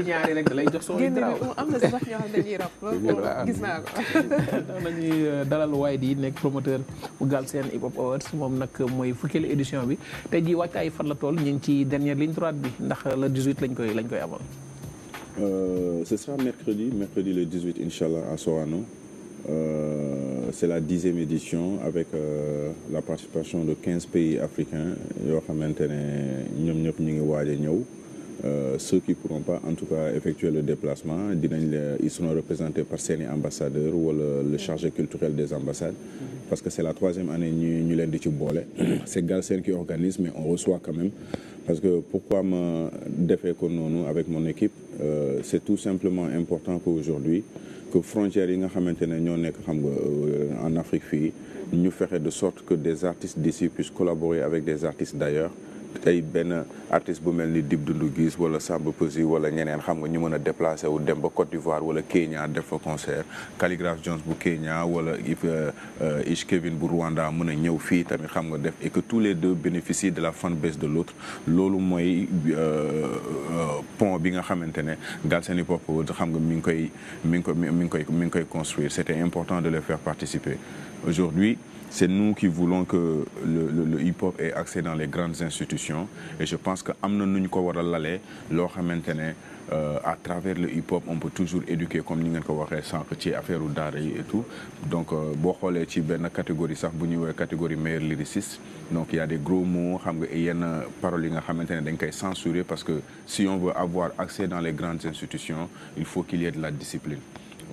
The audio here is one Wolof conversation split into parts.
ñaari rek da lay jox son yu garaaw am na sax ñoo xam ne dañuy rap gis naa ko. nañuy dalal waaye di nekk promoteur bu Galsen Hip Hop Awards moom nag mooy fukkeelu édition bi tey jii wàccaay fan la toll ñu ngi ci dernière ligne droite bi ndax le 18 lañ koy amal. Ce sera mercredi le 18 inchallah à Sorano. C'est la 10e édition avec la participation de 15 pays africains yoo xamante ne ñoom ñëpp ñu ngi waaj a ñëw. Ceux qui pourront pas en tout cas effectuer le déplacement ils seront représentés par seeni ambassadeurs wala le chargé culturel des ambassades parce que c'est la 3e année ñu leen di ci boole. C'est Galsen qui organise mais on reçoit quand même parce que pourquoi ma defee ko noonu avec mon équipe c'est tout simplement important qu'aujourd'hui que frontières yi nga xamante ne ñoo nekk xam nga en Afrique fii ñu fexe de sorte que des artistes d'ici puissent collaborer avec des artistes d'ailleurs. tey benn artiste bu mel ni Dip Doundou Guiss wala Samba Peuzzi wala ñeneen xam nga ñu mën a déplacer wu dem ba Côte d'Ivoire wala Kenya def fa concert Khaligraph Jones bu Kenya wala Ish Kevin bu Rwanda mën a ñëw fii tamit xam nga def et que tous les deux bénéficient de la fanbase de l'autre loolu mooy pont bi nga xamante ne Galsen Hip Hop Awards xam nga mi ngi koy construire. C'était important de les faire participer. Aujourd'hui, c'est nous qui voulons que le hip-hop ait accès dans les grandes institutions et je pense que am na nu ñu ko war a lalee loo xamante ne à travers le hip-hop on peut toujours éduquer comme ni ngeen ko waxee sànq ci affaire u daara yi et tout donc boo xoolee ci benn catégorie sax bu ñuy woowee catégorie meilleur lyriciste donc il y a des gros mots xam nga yenn paroles yi nga xamante ne dañ koy censurer parce que si on veut avoir accès dans les grandes institutions il faut qu'il y ait de la discipline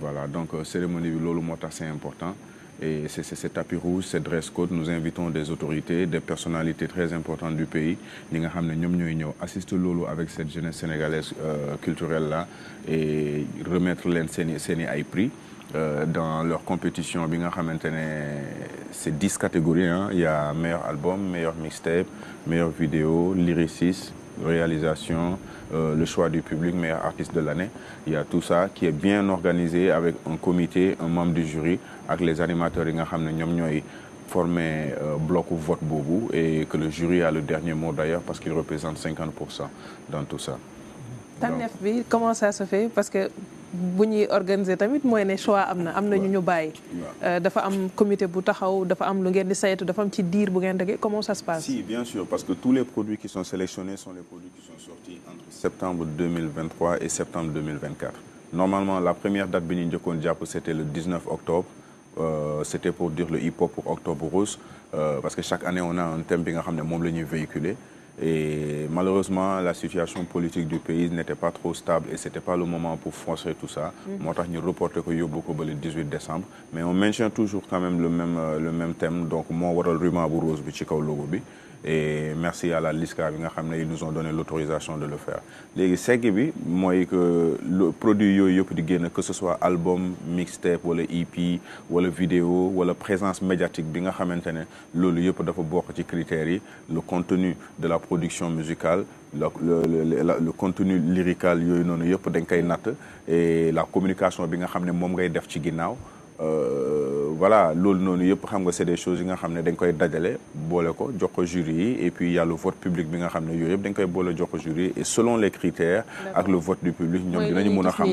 voilà donc cérémonie bi loolu moo tax c'est important. Et c'est tapis rouge, c'est dress code. Nous invitons des autorités, des personnalités très importantes du pays. Ñi nga xam ne ñoom ñooy ñëw assister loolu avec cette jeunesse sénégalaise culturelle là et remettre leen seeni ay prix dans leur compétition bi nga xamante ne c'est 10 catégories hein. Il y a meilleur album, meilleur mixtape, meilleure vidéo, lyriciste, réalisation, le choix du public, meilleur artiste de l'année. Il y a tout ça qui est bien organisé avec un comité, un membre du jury ak les animateurs yi nga xam ne ñoom ñooy former bloc vote boobu et que le jury a le dernier mot d'ailleurs parce qu'il représente 50% dans tout ça. tànneef bi comment ça se fait parce que bu ñuy organiser tamit mooy ne choix am na ñu bàyyi. dafa am comité bu taxaw dafa am lu ngeen di saytu dafa am ci diir bu ngeen dëggee comment ça se passe. Si bien sûr parce que tous les produits qui sont sélectionnés sont les produits qui sont sortis entre septembre 2023 et septembre 2024. Normalement la première date bi ñu njëkkoon jàpp c'était le 19 octobre. C'était pour dire le hip-hop pour Octobre Rose parce que chaque année on a un thème bi nga xam ne moom la ñuy véhiculer et malheureusement la situation politique du pays n'était pas trop stable et c'était pas le moment pour forcer tout ça moo tax ñu reporter ko yóbbu ko ba le 18 décembre mais on maintient toujours quand même le même thème donc moo waral ruban bu rose bi ci kaw logo bi et merci à la LISCA bi nga xam ne ils nous ont donné l'autorisation de le faire léegi segg bi mooy que le produit yooyu yëpp di génn que ce soit album mixtape wala EP wala vidéo wala présence médiatique bi nga xamante ne loolu yëpp dafa bokk ci critères yi le contenu de la production musicale le contenu lyrical yooyu noonu yëpp dañ koy natt et la communication bi nga xam ne moom ngay def ci ginnaaw voilà loolu noonu yëpp xam nga c'est des choses yi nga xam ne dañ koy dajale boole ko jox ko jury yi et puis il y a le vote public bi nga xam ne yooyu yëpp dañ koy boole jox ko jury et selon les critères ak le vote du public ñoom dinañu mën a xam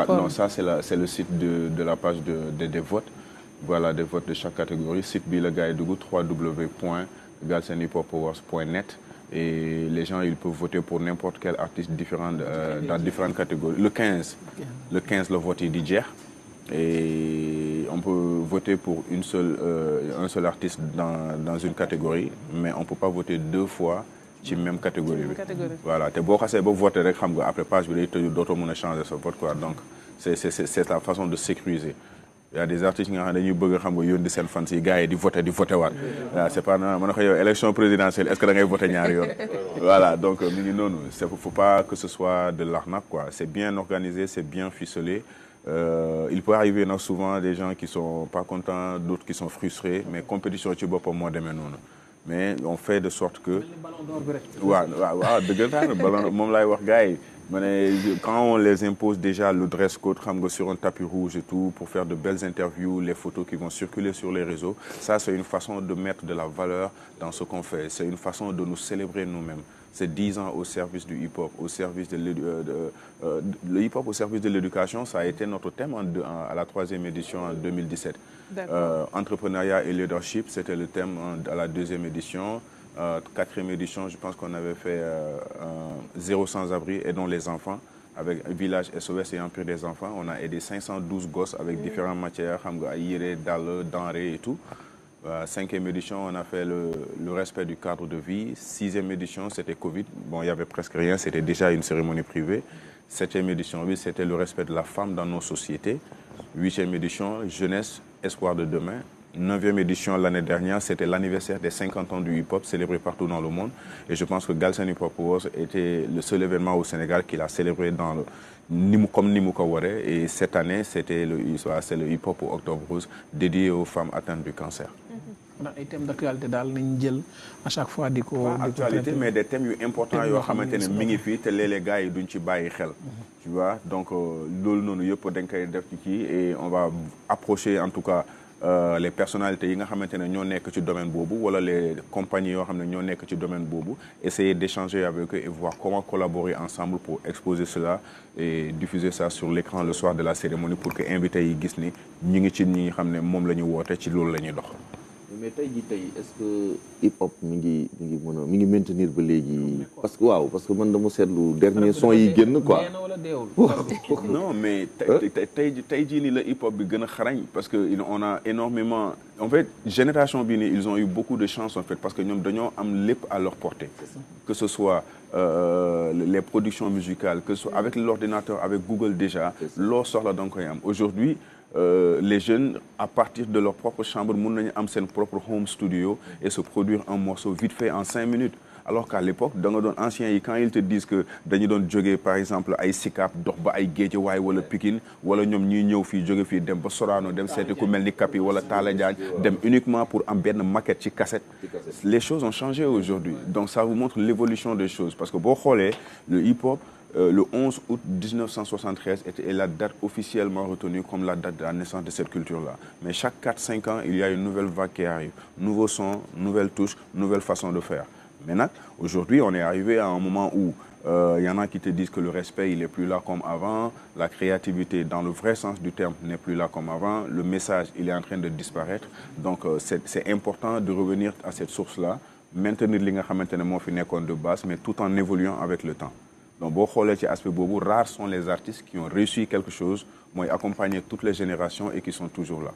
non ça c'est le site de la page des votes voilà des votes de chaque catégorie site bi la gars yi dugg www.galsenhiphopawards.net et les gens ils peuvent voter pour n'importe quel artiste différent dans différentes catégories le 15 le vote yi di jeex et on peut voter pour un seul artiste dans une catégorie mais on peut pas voter deux fois ci même catégorie bi voilà te boo xasee ba voter rek xam nga après page bi day tëju dootoo mën a changer sa vote quoi donc c'est la façon de sécuriser il y a des artistes nga xam ne dañuy bëgg xam nga yónni seen fans yi gars yi di voter waat waaw c'est pas non mën na ko yow élection présidentielle est-ce que da ngay voter ñaari yoon voilà donc mi ngi noonu faut pas que ce soit de l'arnaque quoi c'est bien organisé c'est bien ficelé il peut arriver nag souvent des gens qui sont pas contents d'autres qui sont frustrés mais compétition ci boppam moo demee noonu mais on fait de sorte que waaw dëggantaan ballon moom laay wax gars yi ma ne quand on les impose déjà le dress code xam nga sur un tapis rouge et tout pour faire de belles interviews les photos qui vont circuler sur les réseaux ça c'est une façon de mettre de la valeur dans ce qu'on fait c'est une façon de nous célébrer nous-mêmes c'est 10 ans au service du hip-hop, au service de le hip-hop au service de l'éducation. Ça a été notre thème à la 3e édition en 2017. Entrepreneuriat et leadership, c'était le thème à la 2e édition. 4e édition, je pense qu'on avait fait Zéro sans-abri, aidons les enfants. Avec Village SOS et Empire des enfants, on a aidé 512 gosses avec différentes matières, yére, dalle, denrées et tout. 5e édition, on a fait le respect du cadre de vie. 6e édition, c'était Covid. Bon, il y avait presque rien, c'était déjà une cérémonie privée. 7e édition, oui, c'était le respect de la femme dans nos sociétés. 8e édition, jeunesse, espoir de demain. 9e édition l'année dernière, c'était l'anniversaire des 50 ans du hip-hop célébré partout dans le monde. Et je pense que Galsen Hip Hop Awards était le seul événement au Sénégal qu'il a célébré comme Nimou Kaware. Et cette année, c'est le hip-hop au Octobre Rose dédié aux femmes atteintes du cancer. Ay thèmes d'actualité daal nañ jël à chaque fois di ko actualité mais des thèmes yu importants yoo xamante ne mi ngi fii te léeg-léeg gars yi duñ ci bàyyi xel. Tu vois donc loolu noonu yëpp dañ koy def ci kii et on va approcher en tout cas les personnalités yi nga xamante ne ñoo nekk ci domaine boobu wala les compagnies yoo xam ne ñoo nekk ci domaine boobu essayer d'échanger avec eux et voir comment collaborer ensemble pour exposer cela et diffuser ça sur l'écran le soir de la cérémonie pour que invités yi gis ni ñi ngi ci ñi xam ne moom la ñu woote ci loolu la ñuy dox. mais tey est-ce que hip hop mi ngi maintenir ba léegi parce que man dama seetlu dernier son yi génn quoi. non mais tey jii nii la hip hop bi gën a xarañ parce que on a énormément en fait génération bi nii ils ont eu beaucoup de chance en fait parce que ñoom dañoo am lépp à leur portée. Que ce soit les productions musicales que ce soit avec l'ordinateur avec Google déjà loo soxla da nga koy am aujourd'hui les jeunes à partir de leur propre chambre mën nañu am seen propre home studio et se produire un morceau vite fait en 5 minutes alors qu'à l'époque da nga doon anciens yi quand ils te disent que dañu doon jógee par exemple ay Sicap dox ba ay Guédiawaye wala Pikine wala ñoom ñuy ñëw fii jóge fii dem ba Sorano dem seeti ku mel ni Kapi wala Talla Diagne dem uniquement pour am benn maquette ci cassette les choses ont changé aujourd'hui donc ça vous montre l'évolution des choses parce que boo xoolee le hip-hop le 11 août 1973 est la date officiellement retenue comme la date de la naissance de cette culture-là. Mais chaque 4-5 ans, il y a une nouvelle vague qui arrive. Nouveau son, nouvelle touche, nouvelle façon de faire. Maintenant, aujourd'hui, on est arrivé à un moment où y en a qui te disent que le respect, il n'est plus là comme avant. La créativité, dans le vrai sens du terme, n'est plus là comme avant. Le message, il est en train de disparaître. Donc, c'est important de revenir à cette source-là, maintenir li nga xamante ne moo fi nekkoon de base, mais tout en évoluant avec le temps. Donc boo xoolee ci aspect boobu rares sont les artistes qui ont réussi quelque chose mooy accompagner toutes les générations et qui sont toujours là.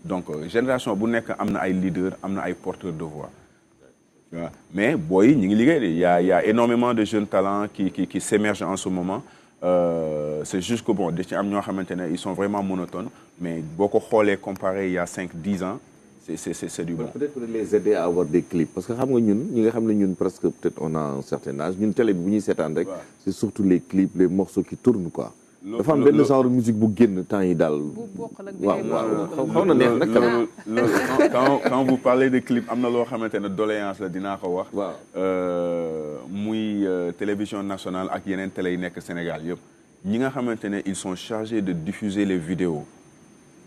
Donc génération bu nekk am na ay leaders am na ay porteurs de voix. Mais booy ñi ngi liggéey de y a énormément de jeunes talents qui s'émergent en ce moment. C'est juste que bon da ci am ñoo xamante ne ils sont vraiment monotones mais boo ko xoolee comparé il y a 5-10 ans. C'est du bon. Peut-être les aider à avoir des clips parce que xam nga ñi nga xam ne ñun presque peut-être on a un certain âge ñun télé bi bu ñuy seetaan rek c'est surtout les clips les morceaux qui tournent quoi. dafa am benn genre musique bu génn temps yi daal. waaw xaw na neex nag. Quand vous parlez de clips am na loo xamante ne doléance la dinaa ko wax. muy télévision nationale ak yeneen télé yi nekk Sénégal yëpp ñi nga xamante ne ils sont chargés de diffuser les vidéos.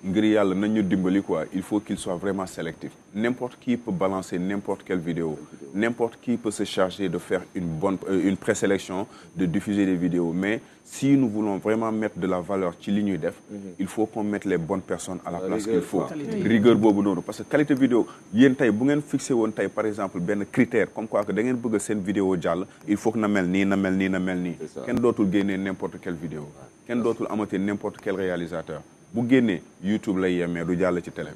ngir yàlla nañ ñu dimbali quoi il faut qu'il soit vraiment sélectif n'importe qui peut balancer n'importe quelle vidéo n'importe qui peut se charger de faire une présélection de diffuser des vidéos mais si nous voulons vraiment mettre de la valeur ci li ñuy def il faut qu'on mette les bonnes personnes à la place qu'il faut rigueur boobu noonu parce que qualité vidéo yéen tey bu ngeen fixé woon tey par exemple benn critère comme quoi que da ngeen bëgg seen vidéo jàll il faut que na mel nii na mel nii na mel nii kenn dootul génnee n'importe quelle vidéo kenn dootul amati n'importe quel réalisateur bu génnee YouTube lay yemee du jàll ci télé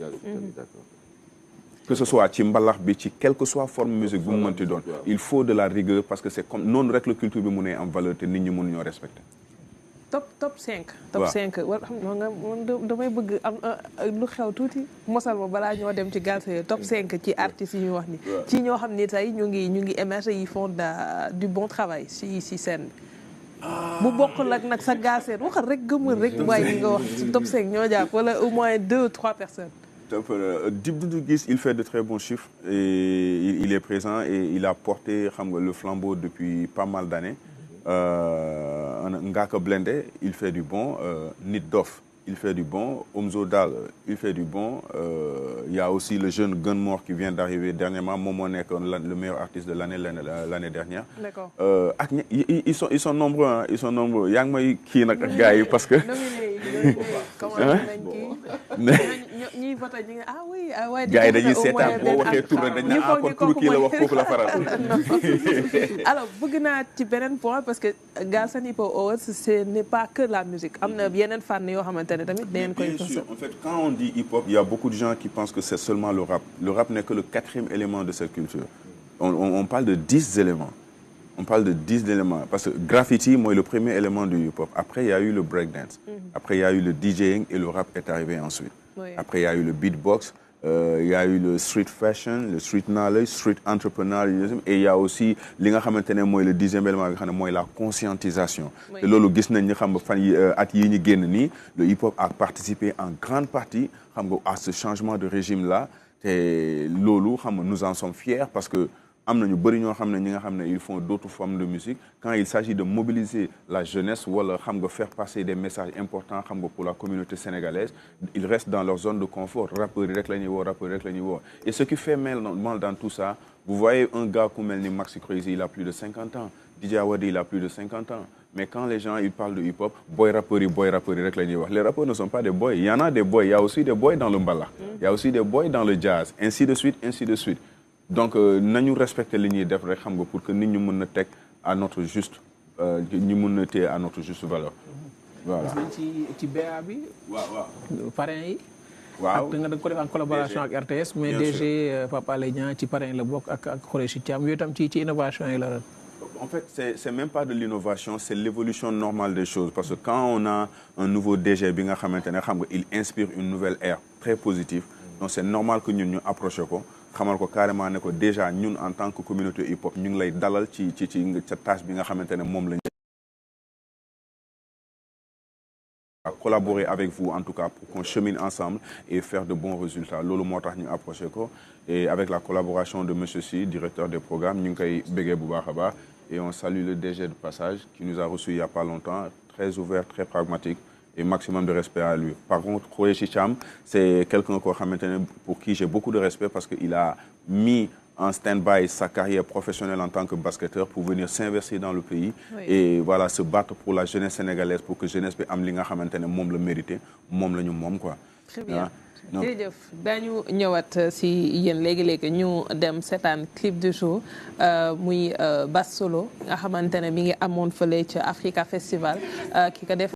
que ce soit ci mbalax bi ci quelle que soit forme musique bu mu mënti doon il faut de la rigueur parce que c'est comme noonu rek la culture bi mu ne am valeur te nit ñi mënu ñoo respecter top 5 top 5 war xam nga damay bëgg am lu xew tuuti mosal ma balaa ñoo dem ci Galsen top 5 ci artistes yi ñu wax ni ci ñoo xam ni tey ñu ngi émerger yi font du bon travail si scène bu bokkul ak nag sa Galsen waxal rek gëmal rek waaye ñi nga wax top 5 ñoo jàpp wala au moins 2 ou 3 personnes. Dip Doundou Guiss il fait de très bons chiffres et il est présent et il a porté xam nga le flambeau depuis pas mal d'années. Ngaka Blindé il fait du bon Nit Dof il fait du bon. Omzo Dal, il fait du bon. Il y a aussi le jeune Gunmore qui vient d'arriver dernièrement. Momo Nek, le meilleur artiste de l'année dernière. D'accord. Ils sont nombreux, hein. Ils sont nombreux. Yang may kii nag ak gars yi parce que. ñi voté ñi nga ah oui ah ouais. gars yi dañuy seetaan boo waxee tur dañ ne ah kon tur kii la wax kooku la faral. alors bëgg naa ci beneen point parce que Galsen Hip Hop Awards ce n'est pas que la musique am na yeneen fànn yoo xamante ne tamit dangeen koy. Bien sûr, en fait, quand on dit hip hop, il y a beaucoup de gens qui pensent que c'est seulement le rap. Le rap n'est que le 4e élément de cette culture. On parle de 10 éléments. On parle de 10 éléments. Parce que graffiti, moi, est le premier élément du hip hop. Après, il y a eu le breakdance. Après, il y a eu le DJing et le rap est arrivé ensuite. Oui. Après, il y a eu le beatbox. Il y a eu le street fashion, le street knowledge, street entrepreneurialism, et il y a aussi li nga xamantene moy le 10e élément nga xamne moy la conscientisation. Et lolu gis nañ ni xam fan yi at yi ñi génn ni le hip hop a participé en grande partie xam nga à ce changement de régime là, et lolu xam nous en sommes fiers parce que amna ñu bari ñoo xamne ñi nga xamne ils font d'autres formes de musique quand il s'agit de mobiliser la jeunesse wala xam nga faire passer des messages importants xam nga pour la communauté sénégalaise, ils restent dans leur zone de confort, rappeurs rek lañuy wo, rappeurs rek lañuy wo. Et ce qui fait mal dans tout ça, vous voyez un gars comme Maxi Crazy, il a plus de 50 ans, DJ Awadi, il a plus de 50 ans. Mais quand les gens ils parlent de hip-hop, boy rappeurs rek lañuy wax. Les rappeurs ne sont pas des boys, il y en a des boys, il y a aussi des boys dans le mbala. Il y a aussi des boys dans le jazz, ainsi de suite, ainsi de suite. Donc nañu respecter li ñuy def rek xam nga pour que nit ñu mën a teg à notre juste ñu mën a téye à notre juste valeur. Voilà. ci BA bi. waaw. parrain yi. waaw ak nga da ko def en collaboration ak RTS. mais DG Papa Alé Niang ci parrain la bokk ak Khoureychi Thiam yooyu tam ci innovation yi la. En fait, c'est même pas de l'innovation, c'est l'évolution normale des choses. Parce que quand on a un nouveau DG bi nga xamantene xam nga il inspire une nouvelle ère très positive. Donc c'est normal que ñun ñu approcher ko. xamal ko carrément ne ko déjà ñun en tant que communauté hip hop ñu ngi lay dalal ci ca tâche bi nga xamante ne moom lañ collaborer avec vous en tout cas pour qu'on chemine ensemble et faire de bons résultats loolu moo tax ñu approché ko et avec la collaboration de monsieur Sy directeur des programmes ñu ngi koy béggee bu baax a baax et on salue le DG de passage qui nous a reçus il y a pas longtemps, très ouvert, très pragmatique et maximum de respect à lui. Par contre, Khoureychi Thiam, c'est quelqu'un pour qui j'ai beaucoup de respect parce qu'il a mis en stand-by sa carrière professionnelle en tant que basketteur pour venir s'investir dans le pays et voilà, se battre pour la jeunesse sénégalaise pour que jeunesse bi am li nga xamantene mom la mérité, mom lañu mom quoi. Très bien. jërëjëf daañu ñëwaat si yéen léegi-léegi ñu dem seetaan clip du jour muy Bass Solo nga xamante ne mi ngi amoon fële ca Africa Festival ki ko def